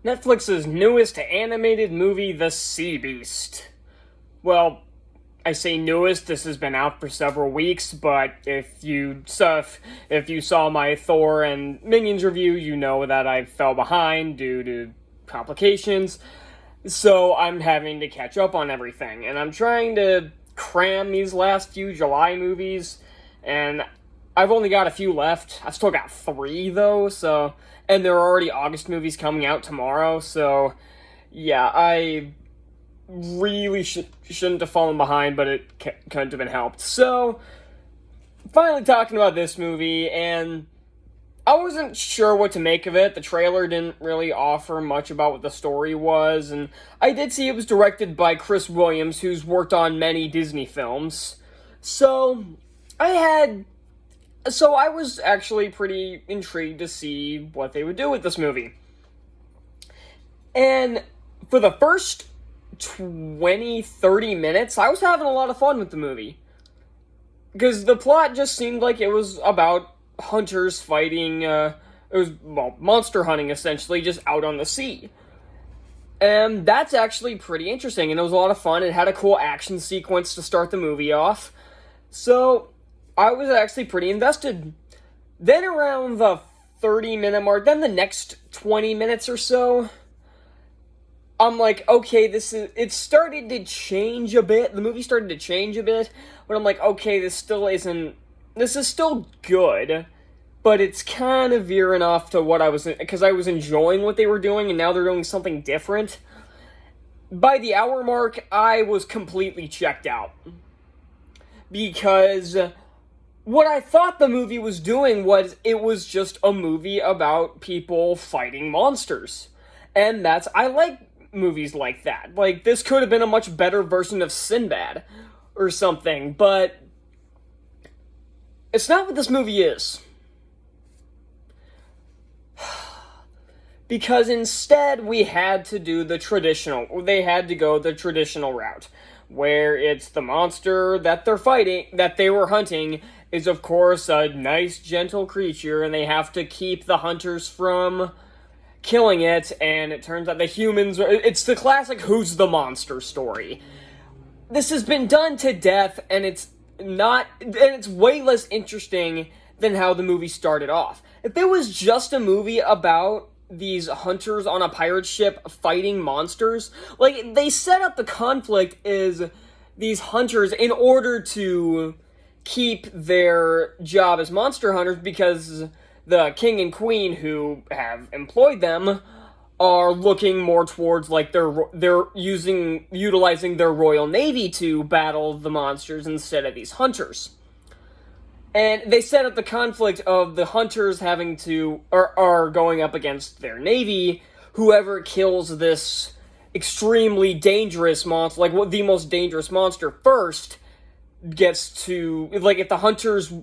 Netflix's newest animated movie, The Sea Beast. Well, I say newest, this has been out for several weeks, but if you saw my Thor and Minions review, you know that I fell behind due to complications. So I'm having to catch up on everything, and I'm trying to cram these last few July movies, and I've only got a few left. I've still got 3, though, and there are already August movies coming out tomorrow, so yeah, I really shouldn't have fallen behind, but it couldn't have been helped. So, finally talking about this movie, and I wasn't sure what to make of it. The trailer didn't really offer much about what the story was, and I did see it was directed by Chris Williams, who's worked on many Disney films. So, I was actually pretty intrigued to see what they would do with this movie. And for the first 20-30 minutes, I was having a lot of fun with the movie. Because the plot just seemed like it was about hunters fighting, monster hunting, essentially, just out on the sea. And that's actually pretty interesting, and it was a lot of fun. It had a cool action sequence to start the movie off. So, I was actually pretty invested. Then around the 30-minute mark, then the next 20 minutes or so, I'm like, okay, it started to change a bit. The movie started to change a bit, but I'm like, okay, this is still good, but it's kind of veering off to what because I was enjoying what they were doing, and now they're doing something different. By the hour mark, I was completely checked out. Because what I thought the movie was doing was, it was just a movie about people fighting monsters. And I like movies like that. Like, this could have been a much better version of Sinbad or something, but it's not what this movie is. Because instead, they had to go the traditional route, where it's the monster that they were hunting, is of course a nice, gentle creature, and they have to keep the hunters from killing it, and it turns out it's the classic who's the monster story. This has been done to death, and it's way less interesting than how the movie started off. If it was just a movie about these hunters on a pirate ship fighting monsters, like, they set up the conflict is these hunters, in order to keep their job as monster hunters, because the king and queen who have employed them are looking more towards, like, they're utilizing their Royal Navy to battle the monsters instead of these hunters. And they set up the conflict of the hunters are going up against their navy. Whoever kills this extremely dangerous monster, like, the most dangerous monster first, gets to, like, if the hunters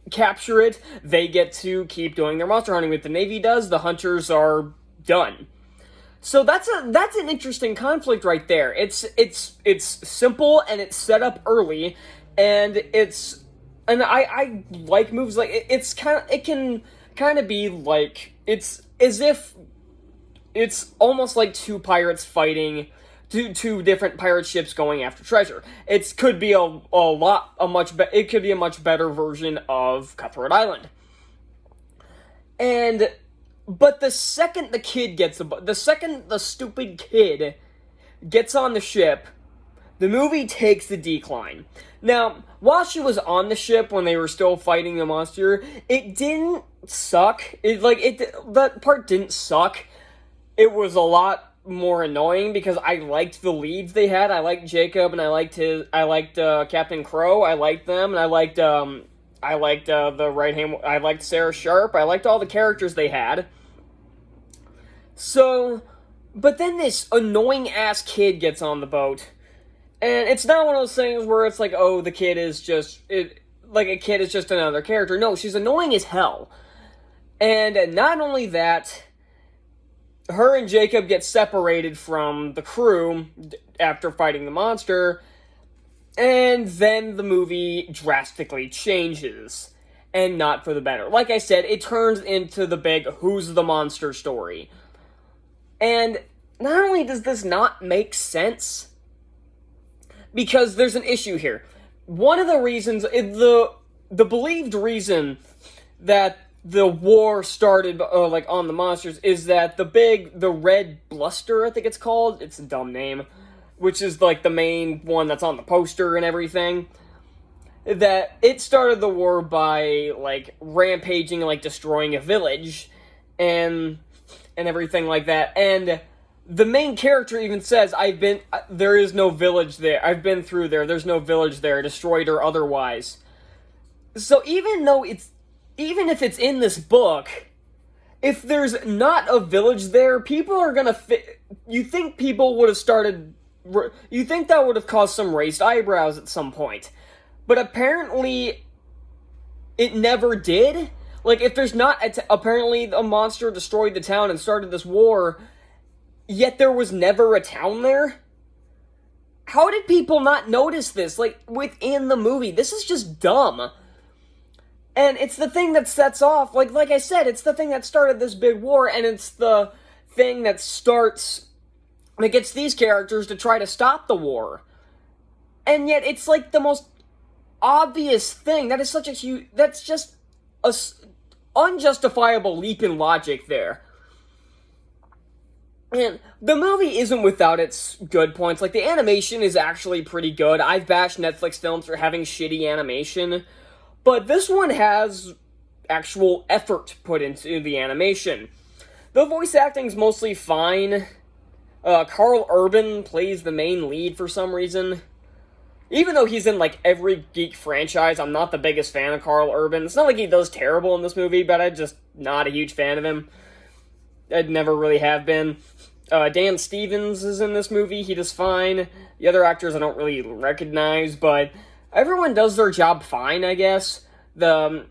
capture it, they get to keep doing their monster hunting. If the navy does, the hunters are done. So that's an interesting conflict right there. It's simple, and it's set up early, and I like movies like it can kind of be like, it's as if it's almost like two pirates fighting, two different pirate ships going after treasure. It could be it could be a much better version of Cutthroat Island. But the second the stupid kid gets on the ship, the movie takes the decline. Now, while she was on the ship when they were still fighting the monster, it didn't suck. That part didn't suck. It was a lot more annoying because I liked the leads they had. I liked Jacob, and I liked Captain Crow. I liked them, and I liked the right hand. I liked Sarah Sharp. I liked all the characters they had. So, but then this annoying ass kid gets on the boat, and it's not one of those things where it's like, oh, the kid is just a kid is just another character. No, she's annoying as hell. And not only that, her and Jacob get separated from the crew after fighting the monster, and then the movie drastically changes, and not for the better. Like I said, it turns into the big who's the monster story. And not only does this not make sense, because there's an issue here. One of the reasons, the believed reason that the war started, like, on the monsters, is that the red bluster, I think it's called, it's a dumb name, which is, like, the main one that's on the poster and everything, that it started the war by, like, rampaging, like, destroying a village, and everything like that, and the main character even says, there is no village there, I've been through there, there's no village there, destroyed or otherwise. So even if it's in this book, if there's not a village there, people are gonna you think people would have started, you think that would have caused some raised eyebrows at some point. But apparently, it never did. Like, if there's not, apparently a monster destroyed the town and started this war, yet there was never a town there? How did people not notice this, like, within the movie? This is just dumb. And it's the thing that sets off, like I said, it's the thing that started this big war, and it's the thing that gets these characters to try to stop the war. And yet, it's like the most obvious thing. That is such a huge, that's just a unjustifiable leap in logic there. And the movie isn't without its good points. Like, the animation is actually pretty good. I've bashed Netflix films for having shitty animation, but this one has actual effort put into the animation. The voice acting's mostly fine. Carl Urban plays the main lead for some reason. Even though he's in, like, every geek franchise, I'm not the biggest fan of Carl Urban. It's not like he does terrible in this movie, but I'm just not a huge fan of him. I'd never really have been. Dan Stevens is in this movie. He does fine. The other actors I don't really recognize, but everyone does their job fine, I guess. The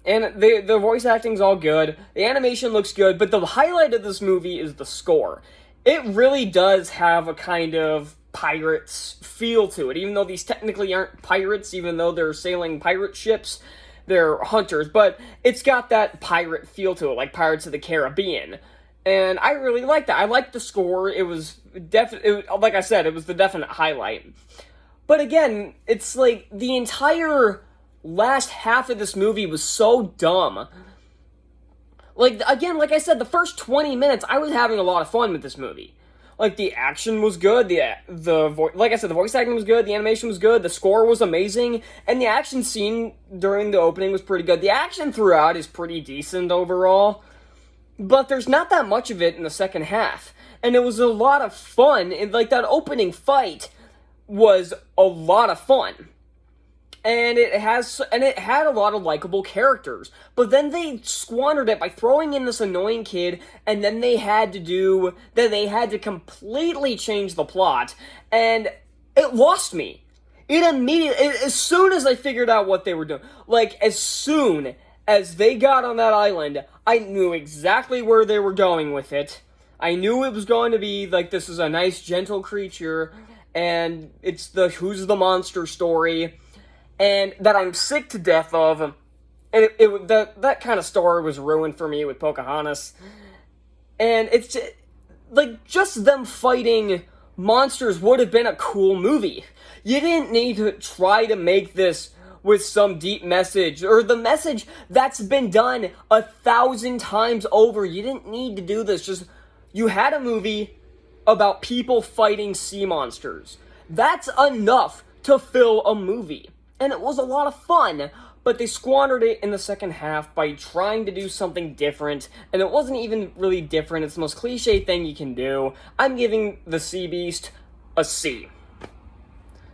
voice acting's all good. The animation looks good, but the highlight of this movie is the score. It really does have a kind of pirates feel to it, even though these technically aren't pirates, even though they're sailing pirate ships, they're hunters, but it's got that pirate feel to it, like Pirates of the Caribbean, and I really like that. I liked the score. It was like I said, it was the definite highlight. But again, it's like the entire last half of this movie was so dumb. Like, again, like I said, the first 20 minutes, I was having a lot of fun with this movie. Like, the action was good, like I said, the voice acting was good, the animation was good, the score was amazing, and the action scene during the opening was pretty good. The action throughout is pretty decent overall, but there's not that much of it in the second half. And it was a lot of fun, and, like, that opening fight was a lot of fun. And it had a lot of likable characters. But then they squandered it by throwing in this annoying kid, and then they had to completely change the plot, and it lost me. As soon as I figured out what they were doing, like, as soon as they got on that island, I knew exactly where they were going with it. I knew it was going to be, like, this is a nice, gentle creature, and it's the who's the monster story, and that I'm sick to death of. And that kind of story was ruined for me with Pocahontas. And it's just them fighting monsters would have been a cool movie. You didn't need to try to make this with some deep message, or the message that's been done 1,000 times over. You didn't need to do this. Just, you had a movie about people fighting sea monsters. That's enough to fill a movie. And it was a lot of fun, but they squandered it in the second half by trying to do something different, and it wasn't even really different. It's the most cliche thing you can do. I'm giving The Sea Beast a C.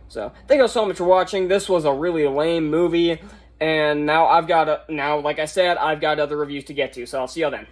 So, thank you so much for watching. This was a really lame movie, and now like I said, I've got other reviews to get to, so I'll see y'all then.